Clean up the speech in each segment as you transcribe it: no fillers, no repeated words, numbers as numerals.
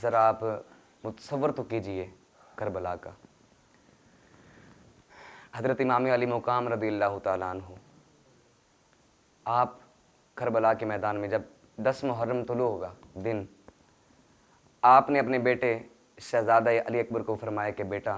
ज़रा आप मुतसव्वर तो कीजिए करबला का। हज़रत इमाम अली मुक़ाम रज़ियल्लाहु ताला अन्हु, आप करबला के मैदान में जब 10 मुहर्रम तुलू होगा दिन, आपने अपने बेटे शहज़ादा अली अकबर को फरमाया कि बेटा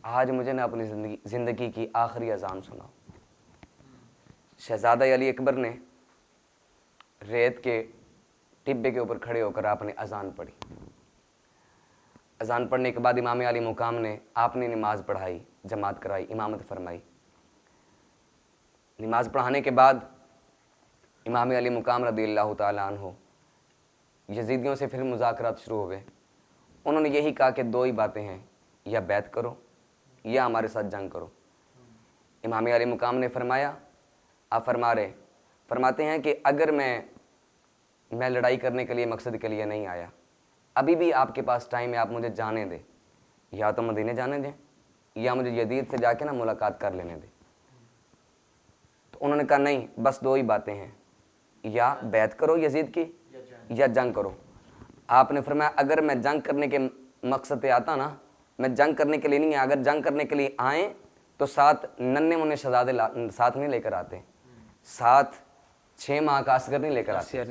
आज मुझे ना अपनी ज़िंदगी की आखिरी अज़ान सुनाओ। शहज़ादा अली अकबर ने रेत के टिब्बे के ऊपर खड़े होकर आपने अज़ान पढ़ी। अज़ान पढ़ने के बाद इमाम अली मुक़ाम ने आपने नमाज़ पढ़ाई, जमात कराई, इमामत फरमाई। नमाज़ पढ़ाने के बाद इमाम अली मुक़ाम रज़ियल्लाहु ताला अन्हु यजीदियों से फिर मुज़ाकरात शुरू हो गए। उन्होंने यही कहा कि दो ही बातें हैं, या बैत करो या हमारे साथ जंग करो। इमाम अली मुक़ाम ने फरमाया, आप फरमाते हैं कि अगर मैं लड़ाई करने के लिए मकसद के लिए नहीं आया, अभी भी आपके पास टाइम है, आप मुझे जाने दें, या तो मदीने जाने दें या मुझे यजीद से जाके ना मुलाकात कर लेने दें। तो उन्होंने कहा नहीं, बस दो ही बातें हैं, या बैत करो यजीद की या जंग करो। आपने फरमाया अगर मैं जंग करने के मकसद पे आता ना, मैं जंग करने के लिए नहीं, अगर जंग करने के लिए आए तो 7 नन्हे मुन्ने शहजादे साथ नहीं लेकर आते, 7 6 माह का असगर नहीं लेकर आते,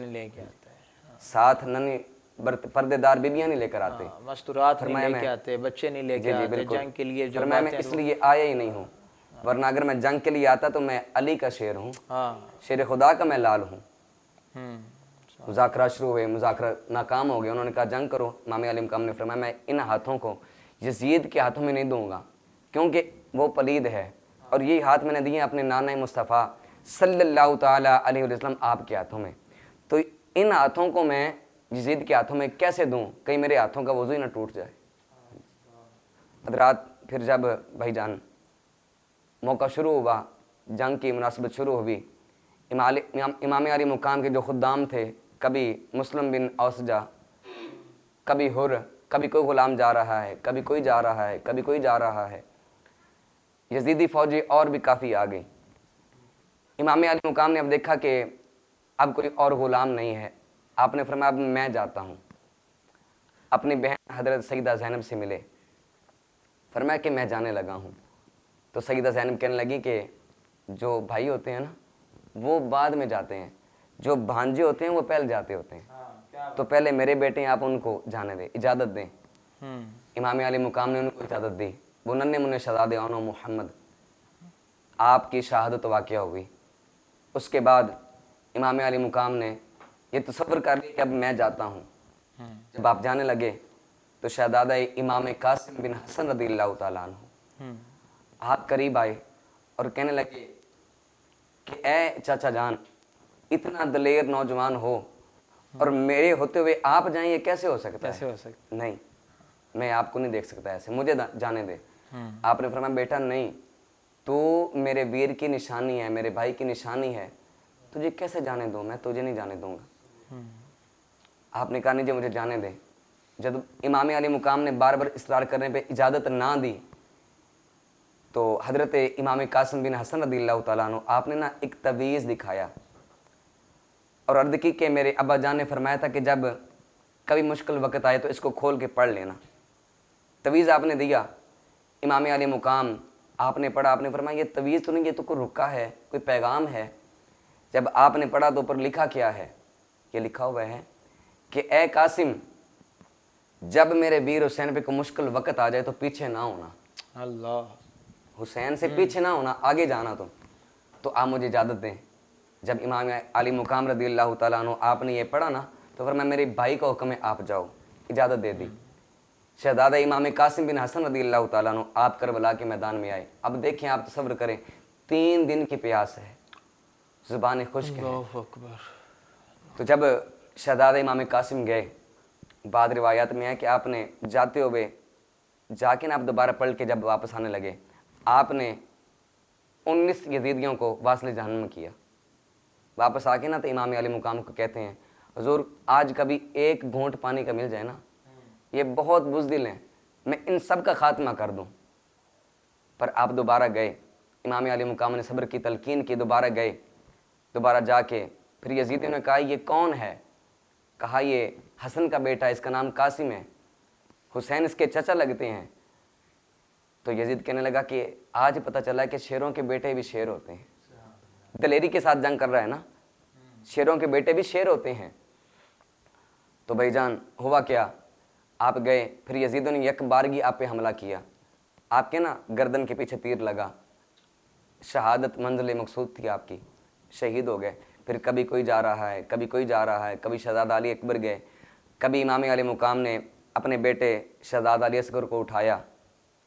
7 नन्हे पर्देदार बीबियां नहीं लेकर आते, मस्तूरात नहीं लेके आते, बच्चे नहीं लेके आते जंग के लिए। जो मैं इसलिए आया ही नहीं हूँ, वरना अगर मैं जंग के लिए आता तो मैं अली का शेर हूँ, शेर खुदा का मैं लाल हूँ। मुज़ाकरा शुरू हुए, मुज़ाकरा नाकाम हो गया। उन्होंने कहा जंग करो। इमाम अली मुक़ाम ने फरमाया मैं इन हाथों को यजीद के हाथों में नहीं दूंगा, क्योंकि वो पलीद है, और यही हाथ मैंने दिए अपने नाना मुस्तफ़ा सल्लल्लाहु ताला अलैहि वसल्लम आपके हाथों में, तो इन हाथों को मैं यजीद के हाथों में कैसे दूं, कहीं मेरे हाथों का वज़ू ही ना टूट जाए। हज़रात फिर जब भाईजान मौका शुरू हुआ, जंग की मुनासबत शुरू हुई, इमाम अली मुक़ाम के जो खुद्दाम थे, कभी मुस्लिम बिन औसजा, कभी हुर, कभी कोई ग़ुलाम जा रहा है, कभी कोई जा रहा है, कभी कोई जा रहा है, यजीदी फ़ौजी और भी काफ़ी आ गई। इमाम अली मुक़ाम ने अब देखा कि अब कोई और ग़ुलाम नहीं है। आपने फरमाया अब मैं जाता हूँ, अपनी बहन हज़रत सईदा ज़ैनब से मिले। फरमाया कि मैं जाने लगा हूँ। तो सईदा ज़ैनब कहने लगी कि जो भाई होते हैं ना वो बाद में जाते हैं, जो भांजे होते हैं वो पहले जाते होते हैं, तो पहले मेरे बेटे आप उनको जाने दें, इजाज़त दें। इमाम अली मुक़ाम ने उनको इजाज़त दी। वो नन्हे मुन्ने शहज़ादे आनो मोहम्मद, आपकी शहादत वाक़या हुई। उसके बाद इमाम अली मुक़ाम ने ये तसव्वुर कर लिया कि अब मैं जाता हूँ। जब आप जाने लगे तो शहज़ादा इमाम कासिम बिन हसन रज़ियल्लाहु ताला अन्हु आप करीब आए और कहने लगे कि ए चाचा जान, इतना दलेर नौजवान हो और मेरे होते हुए आप जाएं, ये कैसे हो सकता है? नहीं, मैं आपको नहीं देख सकता ऐसे, मुझे जाने दे। आपने फरमाया बेटा नहीं, तू मेरे वीर की निशानी है, मेरे भाई की निशानी है, तुझे कैसे जाने दूँ? मैं तुझे नहीं जाने दूंगा। आपने कहा नहीं जी मुझे जाने दे। जब इमाम अली मुक़ाम ने बार बार इसरार करने पे इजाज़त ना दी तो हज़रत इमाम कासिम बिन हसन रज़ियल्लाहु ताला अन्हु आपने ना एक तवीज़ दिखाया और अर्ज़ की कि मेरे अब्बा जान ने फरमाया था कि जब कभी मुश्किल वक़्त आए तो इसको खोल के पढ़ लेना। तवीज़ आपने दिया, इमाम अली मुक़ाम आपने पढ़ा। आपने फरमाया ये तवीज़ तो नहीं, ये तो कोई रुका है, कोई पैगाम है। जब आपने पढ़ा तो ऊपर लिखा क्या है? ये लिखा हुआ है कि ए कासिम, जब मेरे वीर हुसैन पे कोई मुश्किल वक़्त आ जाए तो पीछे ना होना। अल्लाह, हुसैन से पीछे ना होना, आगे जाना तुम। तो आप मुझे इजाज़त दें। जब इमाम अली मुक़ाम रज़ियल्लाहु ताला अन्हु आपने ये पढ़ा ना तो फिर मैं मेरे भाई का हुक्म है आप जाओ, इजाज़त दे दी। शहज़ादा इमाम कासिम बिन हसन रज़ियल्लाहु ताला अन्हु आप करबला के मैदान में आए। अब देखें, आप तसव्वुर करें, 3 दिन की प्यास है, ज़ुबान खुश्क है। तो जब शहज़ादा इमाम कासिम गए, बाद रिवायात में है कि आपने जाते हुए जाके ना आप दोबारा पढ़ के जब वापस आने लगे, आपने 19 यजीदियों को वास्ले जहन्नम किया। वापस आके ना तो इमाम अली मुक़ाम को कहते हैं हुज़ूर आज कभी एक घूंट पानी का मिल जाए ना, ये बहुत बुज़दिल हैं, मैं इन सब का ख़ात्मा कर दूँ। पर आप दोबारा गए, इमाम अली मुक़ाम ने सब्र की तलकीन की, दोबारा गए, दोबारा जाके फिर यजीदियों ने कहा ये कौन है? कहा ये हसन का बेटा है, इसका नाम कासिम है, हुसैन इसके चचा लगते हैं। तो यजीद कहने लगा कि आज पता चला कि शेरों के बेटे भी शेर होते हैं। दलेरी के साथ जंग कर रहा है ना, शेरों के बेटे भी शेर होते हैं। तो भाईजान हुआ क्या, आप गए, फिर यजीदों ने एक बारगी आप पे हमला किया, आपके ना गर्दन के पीछे तीर लगा, शहादत मंजिल मकसूद थी आपकी, शहीद हो गए। फिर कभी कोई जा रहा है, कभी कोई जा रहा है, कभी शहजादा अली अकबर गए, कभी इमाम अली मुकाम ने अपने बेटे शहजादा अली असगर को उठाया,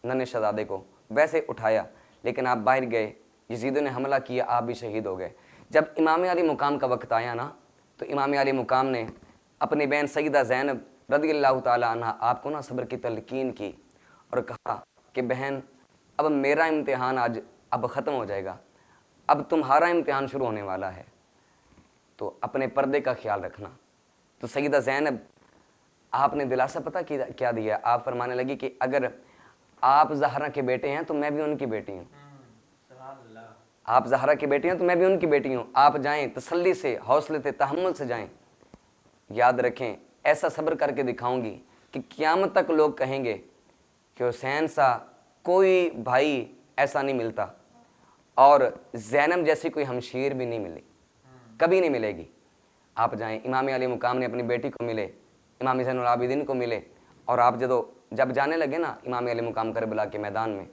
नन्हे शहजादे को वैसे उठाया, लेकिन आप बाहर गए, यजीदों ने हमला किया, आप भी शहीद हो गए। जब इमाम अली मुकाम का वक्त आया ना, तो इमाम अली मुकाम ने अपनी बहन सईदा ज़ैनब रज़ियल्लाहु ताला अन्हा आपको ना सब्र की तलकीन की और कहा कि बहन, अब मेरा इम्तिहान आज अब ख़त्म हो जाएगा, अब तुम्हारा इम्तिहान शुरू होने वाला है, तो अपने पर्दे का ख्याल रखना। तो सईदा ज़ैनब, आपने दिलासा पता क्या दिया, आप फरमाने लगी कि अगर आप ज़हरा के बेटे हैं तो मैं भी उनकी बेटी हूँ, आप ज़हरा की बेटी हैं तो मैं भी उनकी बेटी हूँ। आप जाएं तसल्ली से, हौसले से, तहम्मुल से जाएं। याद रखें, ऐसा सब्र करके दिखाऊंगी कि क़यामत तक लोग कहेंगे कि हुसैन सा कोई भाई ऐसा नहीं मिलता, और ज़ैनब जैसी कोई हमशीर भी नहीं मिली, कभी नहीं मिलेगी। आप जाएं, इमाम अली मुकाम ने अपनी बेटी को मिले, इमाम ज़ैनुल आबिदीन को मिले, और आप जब जाने लगे ना इमाम अली मुकाम करबला के मैदान में,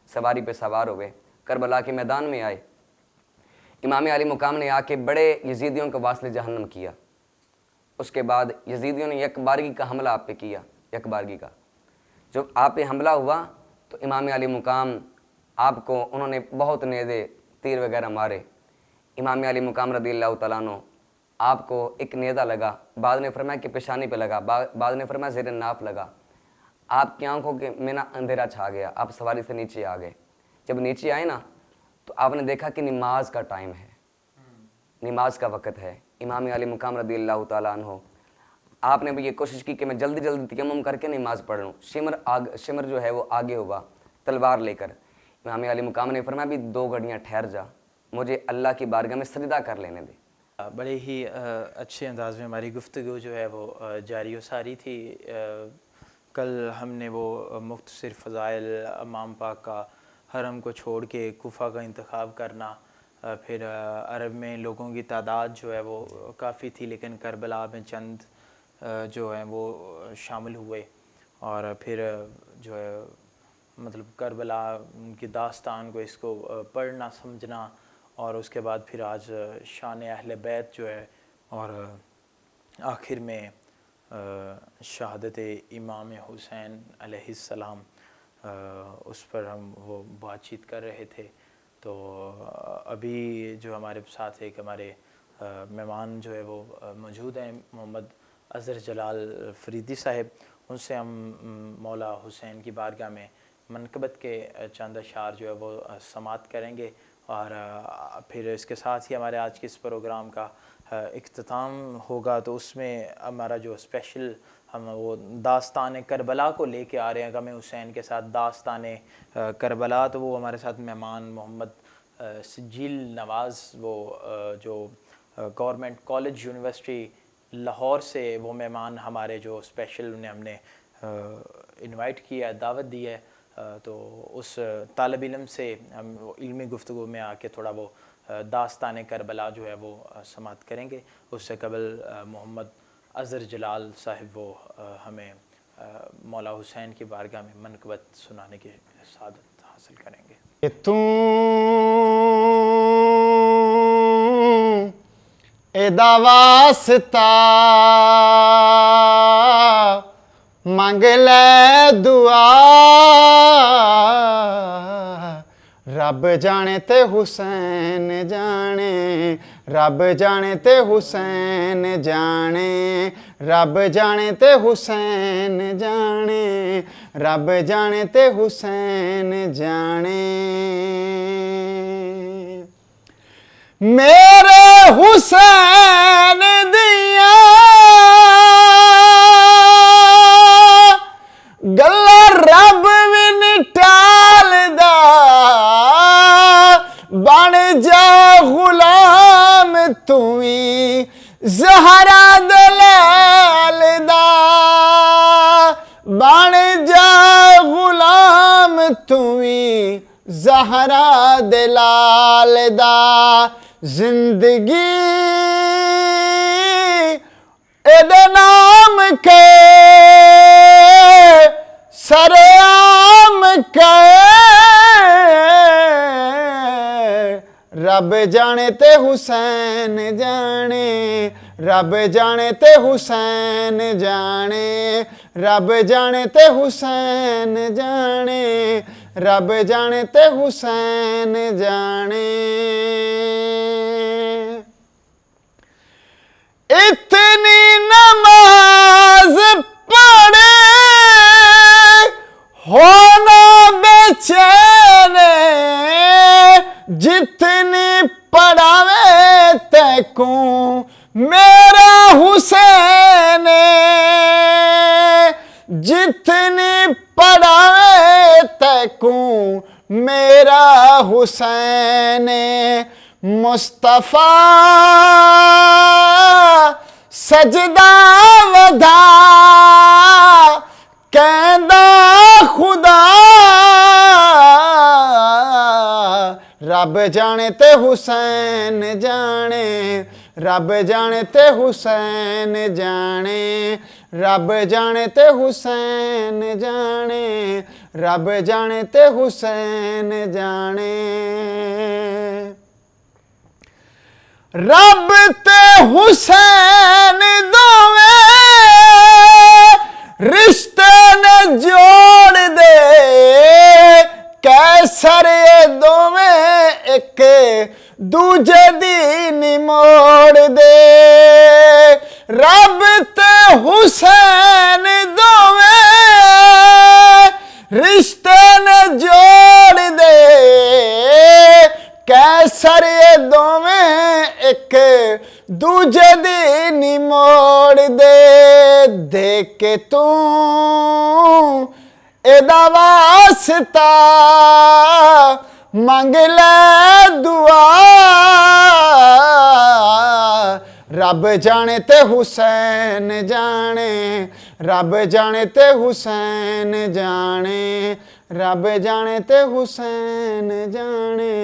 सवारी पे सवार हो गए, करबला के मैदान में आए, इमाम अली मुकाम ने आके बड़े यजीदियों को वास्ले जहन्नम किया। उसके बाद यजीदियों ने एक बारगी का हमला आप पे किया, एक बारगी का। जब आप पे हमला हुआ तो इमाम अली मुकाम आपको उन्होंने बहुत नेज़े तीर वगैरह मारे। इमाम अली मुकाम रज़ियल्लाहु तआला अन्हु आपको एक नेज़ा लगा, बाद ने फरमाया कि पेशानी पे लगा, बाद ने फरमाया ज़ेर नाफ लगा, आपकी आंखों के में ना अंधेरा छा गया, आप सवारी से नीचे आ गए। जब नीचे आए ना तो आपने देखा कि नमाज का टाइम है, नमाज का वक़्त है। इमाम अली मुकाम रज़ियल्लाहु तआला अन्हु आपने भी ये कोशिश की कि मैं जल्दी जल्दी तयम्मुम करके नमाज पढ़ लूँ। शिमर जो है वो आगे हुआ तलवार लेकर। इमाम अली मुकाम ने फरमाया भी 2 घड़ियाँ ठहर जा, मुझे अल्लाह की बारगाह में सजदा कर लेने दे। बड़े ही अच्छे अंदाज में हमारी गुफ्तगू जो है वो जारी व सारी थी। कल हमने वो मुख्तसर फ़ज़ाइल इमाम पाक का हरम को छोड़ के कुफा का इंतखाब करना, फिर अरब में लोगों की तादाद जो है वो काफ़ी थी, लेकिन करबला में चंद जो है वो शामिल हुए, और फिर जो है मतलब करबला की दास्तान को इसको पढ़ना समझना, और उसके बाद फिर आज शान अहले बैत जो है, और आखिर में शहादत इमाम हुसैन अलैहिस्सलाम, उस पर हम वो बातचीत कर रहे थे। तो अभी जो हमारे साथ एक हमारे मेहमान जो है वो मौजूद हैं, मोहम्मद अज़हर जलाल फरीदी साहब, उनसे हम मौला हुसैन की बारगाह में मनक़बत के चंद अशार जो है वो समात करेंगे, और फिर इसके साथ ही हमारे आज के इस प्रोग्राम का इख्तिताम होगा। तो उसमें हमारा जो स्पेशल हम वो दास्तान करबला को लेके आ रहे हैं, गम हुसैन के साथ दास्तान करबला। तो वो हमारे साथ मेहमान मोहम्मद सज्जील नवाज़, वो जो गवर्नमेंट कॉलेज यूनिवर्सिटी लाहौर से वो मेहमान हमारे जो स्पेशल उन्हें हमने इनवाइट किया, दावत दी है। तो उस तालिब इल्म से हम इल्मी गुफ्तगू में आके थोड़ा वो दास्तान करबला जो है वो समात करेंगे। उससे कबल मोहम्मद अज़हर जलाल साहिब वो हमें मौला हुसैन की बारगाह में मनक़बत सुनाने की सादत हासिल करेंगे। तू एदा वास्ता मंग ले दुआ, रब जाने ते हुसैन जाने, रब जाने ते हुसैन जाने, रब जाने ते हुसैन जाने, रब जाने ते हुसैन जाने। मेरे हुसैन दिया गल्ला रब भी नहीं टालदा, बन जा गुलाम तू ही ज़हरा दे ते हुसैन जाने, रब जाने ते हुसैन जाने, रब जाने ते हुसैन जाने, रब जाने ते हुसैन जाने। इतनी नमाज पढ़े होना बेचैन, जितनी पढ़ावे तैकू मेरा हुसैन, जितनी पढ़ावे तैकू मेरा हुसैन। मुस्तफा सजदा वधा कहंदा खुदा, रब जाने ते हुसैन जाने, रब जाने ते हुसैन जाने, रब जाने ते हुसैन जाने, रब जाने ते हुसैन जाने। रब ते हुसैन दोवें रिश्ते ने जोड़ दे, कैसर ये दोवें एक दूजे दी निमोड़ दे। रब ते हुसैन दोवें रिश्ते ने जोड़ दे, कैसर ये दोवें एक दूजे दी निमोड़ दे। देख के तू एदा वास्ता मंग ले दुआ, रब जाने ते हुसैन जाने, रब जाने ते हुसैन जाने, रब जाने ते हुसैन जाने,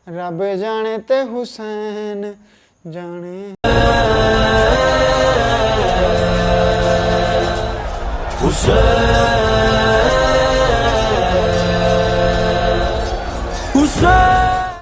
रब जाने ते हुसैन जाने। हुसैन